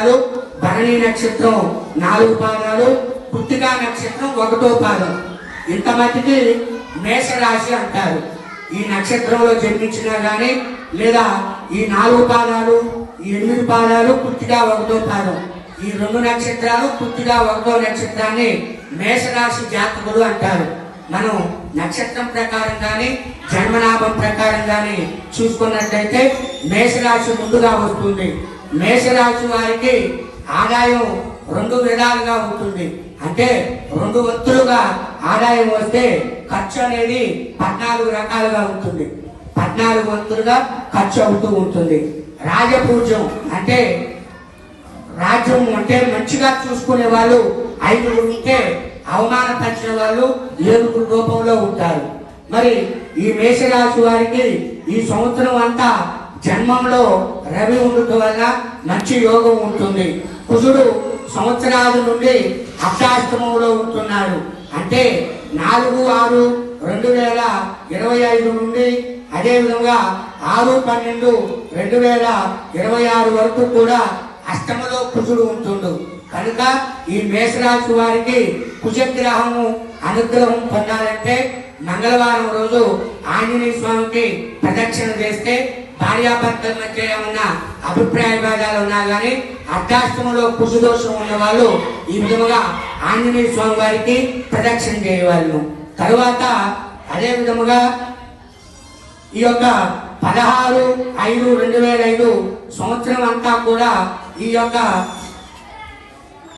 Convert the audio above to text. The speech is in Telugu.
పాదాలు, భరణి నక్షత్రం 4 పాదాలు, కృత్తికా నక్షత్రం 1వ పాదం. ఇంతమటికి మేషరాశి అంటారు. ఈ నక్షత్రంలో జన్మించినా కానీ లేదా ఈ 4 పాదాలు, ఈ 8 పాదాలు, కృత్తికా 1వ పాదం, ఈ 2 నక్షత్రాలు, కృత్తికా 1వ నక్షత్రాన్ని మేషరాశి జాతకులు అంటారు. మనం నక్షత్రం ప్రకారం కానీ జన్మనామం ప్రకారం కానీ చూసుకున్నట్లయితే మేషరాశి ముందుగా వస్తుంది. మేషరాశి వారికి ఆదాయం 2 విధాలుగా ఉంటుంది. అంటే 2 వంతులుగా ఆదాయం వస్తే ఖర్చు అనేది 14 రకాలుగా ఉంటుంది. 14 వంతులుగా ఖర్చు అవుతూ ఉంటుంది. రాజపూజ్యం అంటే రాజ్యం అంటే మంచిగా చూసుకునే వాళ్ళు 5 ఉంటే అవమానపరిచిన వాళ్ళు 7 రూపంలో ఉంటారు. మరి ఈ మేషరాశి వారికి ఈ సంవత్సరం అంతా జన్మంలో రవి ఉండటం వల్ల మంచి యోగం ఉంటుంది. కుజుడు సంవత్సరాల నుండి అష్టాష్టమంలో ఉంటున్నాడు. అంటే 4/6/2025 నుండి అదేవిధంగా 6/12/2026 వరకు కూడా అష్టమలో కుజుడు ఉంటుండు. కనుక ఈ మేషరాశి వారికి కుజగ్రహము అనుగ్రహం పొందాలంటే మంగళవారం రోజు ఆంజనేయ స్వామికి ప్రదక్షిణ చేస్తే భార్యాభర్తల మధ్య ఏమన్నా అభిప్రాయ భేదాలు ఉన్నా కానీ అర్ధాష్టమంలో కుజదోషం ఉన్న వాళ్ళు ఈ విధముగా ఆంజనేయ స్వామి వారికి ప్రదక్షిణ చేయవాళ్ళు. తరువాత అదే విధముగా ఈ యొక్క 16/5/2005 సంవత్సరం అంతా కూడా ఈ యొక్క